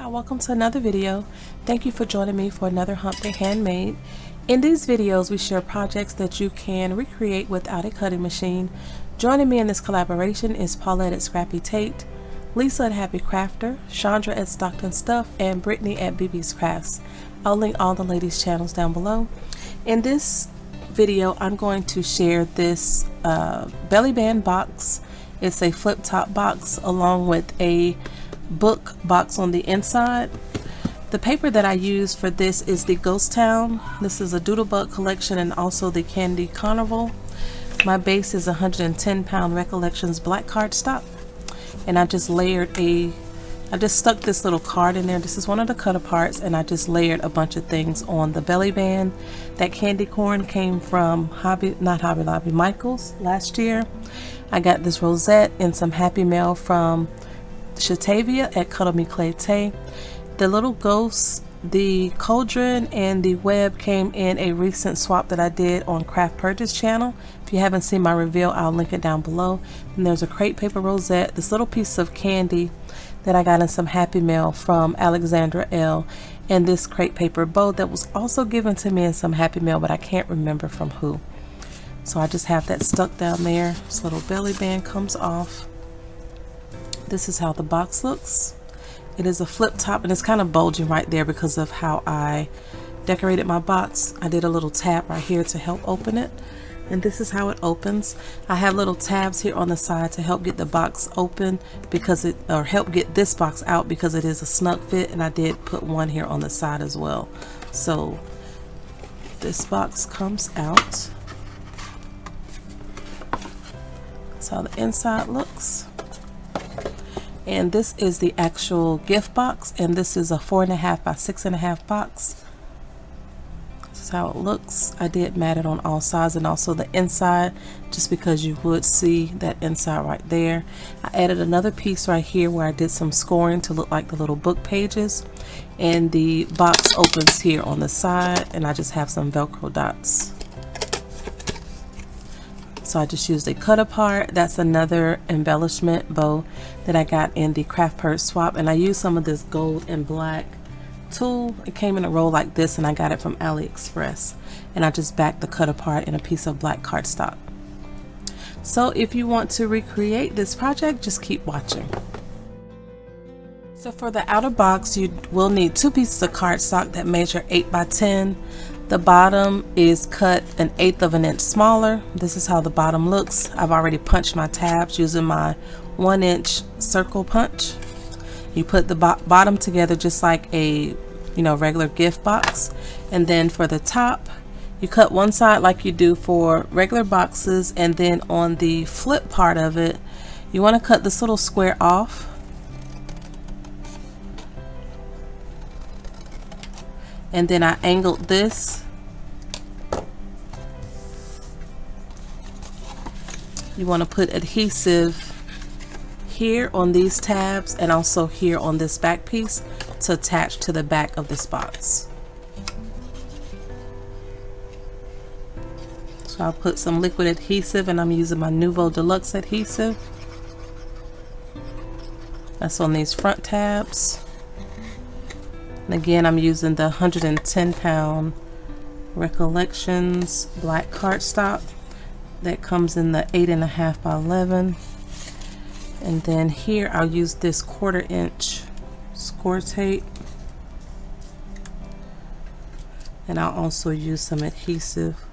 y'all, welcome to another video. Thank you for joining me for another Hump Day Handmade. In these videos we share projects that you can recreate without a cutting machine. Joining me in this collaboration is Paulette at Scrappy Tate, Lisa at Happy Crafter, Chandra at Stockton Stuff, and Brittany at BB's Crafts. I'll link all the ladies' channels down below. In this video I'm going to share this belly band box. It's a flip top box along with a book box on the inside. The paper that I use for this is the Ghost Town. This is a Doodlebug collection and also the Candy Carnival. My base is 110 pound Recollections black cardstock, and I just stuck this little card in there. This is one of the cut aparts, and I just layered a bunch of things on the belly band. That candy corn came from not Hobby Lobby, Michael's last year. I got this rosette and some Happy Mail from Shatavia at Cuddle Me Clay Tay. The little ghosts, the cauldron, and the web came in a recent swap that I did on Craft Purchase channel. If you haven't seen my reveal, I'll link it down below. And there's a crepe paper rosette, this little piece of candy that I got in some Happy Mail from Alexandra L, and this crepe paper bow that was also given to me in some Happy Mail, but I can't remember from who. So I just have that stuck down there. This little belly band comes off. This is how the box looks. It is a flip top, and it's kind of bulging right there because of how I decorated my box. I did a little tab right here to help open it, and this is how it opens. I have little tabs here on the side to help get the box open or help get this box out because it is a snug fit, and I did put one here on the side as well. So this box comes out. That's how the inside looks. And this is the actual gift box, and this is a 4.5 by 6.5 box. This is how it looks. I did mat it on all sides and also the inside, just because you would see that inside right there. I added another piece right here where I did some scoring to look like the little book pages, and the box opens here on the side, and I just have some Velcro dots. So I just used a cut apart. That's another embellishment bow that I got in the Craft Purse swap, and I used some of this gold and black tulle. It came in a roll like this, and I got it from AliExpress, and I just backed the cut apart in a piece of black cardstock. So if you want to recreate this project, just keep watching. So for the outer box, you will need 2 pieces of cardstock that measure 8 by 10. The bottom is cut 1/8 of an inch smaller. This is how the bottom looks. I've already punched my tabs using my 1-inch circle punch. You put the bottom together just like a regular gift box, and then for the top you cut one side like you do for regular boxes, and then on the flip part of it you want to cut this little square off. And then I angled this. You want to put adhesive here on these tabs and also here on this back piece to attach to the back of this box. So I'll put some liquid adhesive, and I'm using my Nuvo Deluxe adhesive. That's on these front tabs. And again, I'm using the 110 pound Recollections black cardstock that comes in the 8.5 by 11. And then here I'll use this 1/4 inch score tape, and I'll also use some adhesive,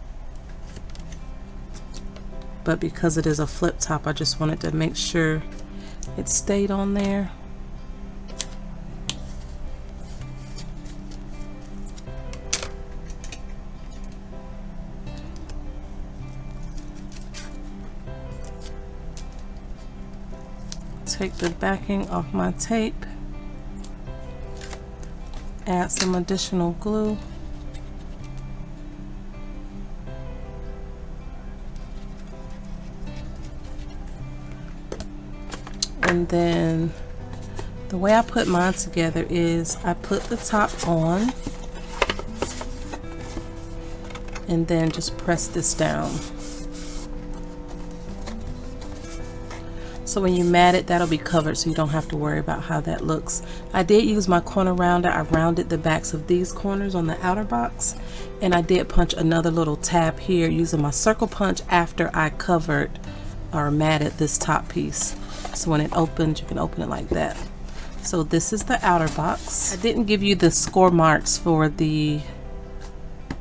but because it is a flip top I just wanted to make sure it stayed on there. Take the backing off my tape, add some additional glue, and then the way I put mine together is I put the top on and then just press this down. So when you mat it, that'll be covered, so you don't have to worry about how that looks. I did use my corner rounder. I rounded the backs of these corners on the outer box, and I did punch another little tab here using my circle punch after I covered or matted this top piece. So when it opens, you can open it like that. So this is the outer box. I didn't give you the score marks for the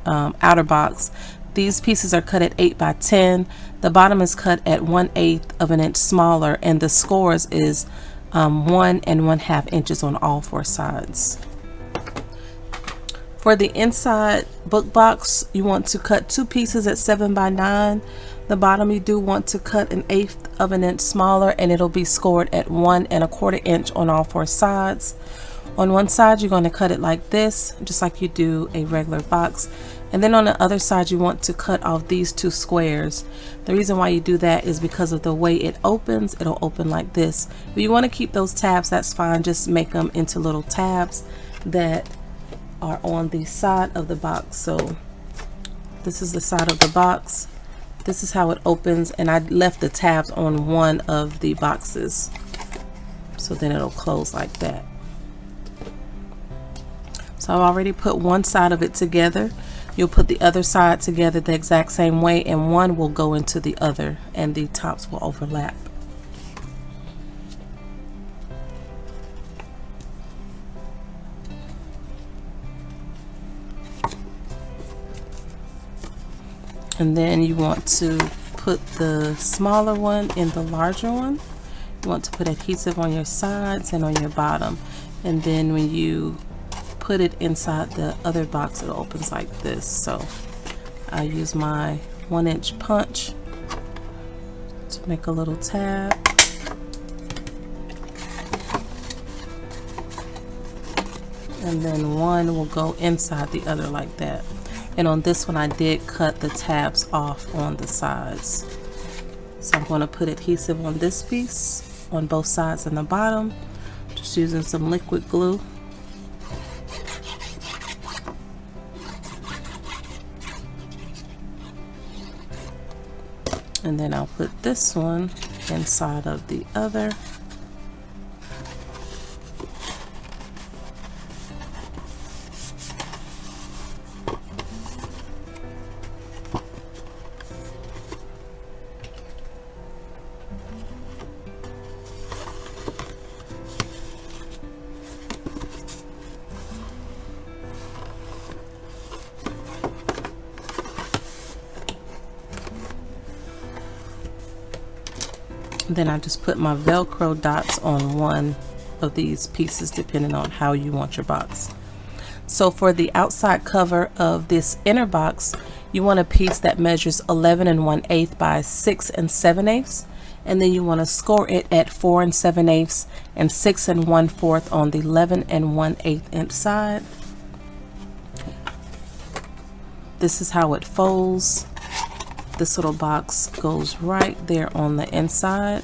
outer box. These pieces are cut at 8 by 10. The bottom is cut at 1/8 of an inch smaller, and the scores is 1 1/2 inches on all 4 sides. For the inside book box, you want to cut 2 pieces at 7 by 9. The bottom you do want to cut 1/8 of an inch smaller, and it'll be scored at 1 1/4 inch on all 4 sides. On one side you're going to cut it like this, just like you do a regular box, and then on the other side you want to cut off these 2 squares. The reason why you do that is because of the way it opens. It'll open like this. If you want to keep those tabs, that's fine. Just make them into little tabs that are on the side of the box. So this is the side of the box. This is how it opens, and I left the tabs on one of the boxes, so then it'll close like that. So I've already put one side of it together. You'll put the other side together the exact same way, and one will go into the other and the tops will overlap. And then you want to put the smaller one in the larger one. You want to put adhesive on your sides and on your bottom. And then when you put it inside the other box, it opens like this. So I use my 1-inch punch to make a little tab. And then one will go inside the other like that. And on this one I did cut the tabs off on the sides. So I'm going to put adhesive on this piece on both sides and the bottom, just using some liquid glue. And then I'll put this one inside of the other. Then I just put my Velcro dots on one of these pieces depending on how you want your box. So for the outside cover of this inner box, you want a piece that measures 11 1/8 by 6 7/8, and then you want to score it at 4 7/8 and 6 1/4 on the 11 1/8 inch side. This is how it folds. This little box goes right there on the inside.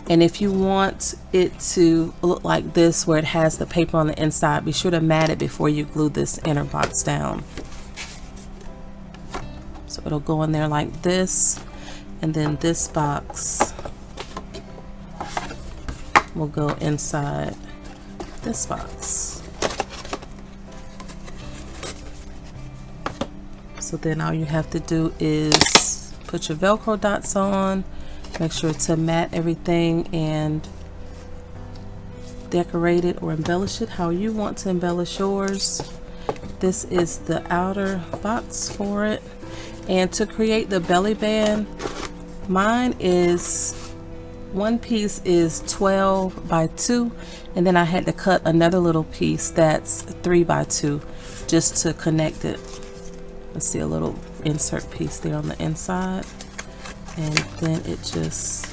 And if you want it to look like this, where it has the paper on the inside, be sure to mat it before you glue this inner box down. So it'll go in there like this, and then this box will go inside this box. So then all you have to do is put your Velcro dots on, make sure to mat everything and decorate it or embellish it how you want to embellish yours. This is the outer box for it. And to create the belly band, mine is, one piece is 12 by 2, and then I had to cut another little piece that's 3 by 2 just to connect it. Let's see, a little insert piece there on the inside, and then it just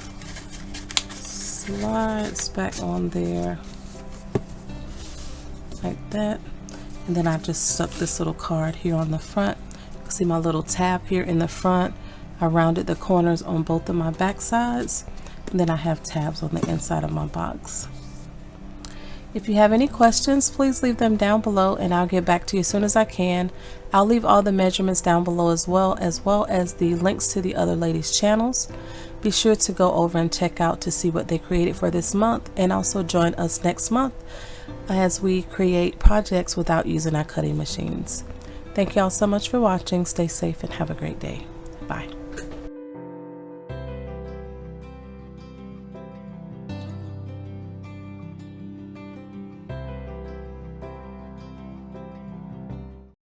slides back on there like that. And then I just stuck this little card here on the front. You can see my little tab here in the front. I rounded the corners on both of my back sides, and then I have tabs on the inside of my box. If you have any questions, please leave them down below and I'll get back to you as soon as I can. I'll leave all the measurements down below as well as the links to the other ladies' channels. Be sure to go over and check out to see what they created for this month, and also join us next month as we create projects without using our cutting machines. Thank you all so much for watching. Stay safe and have a great day. Bye.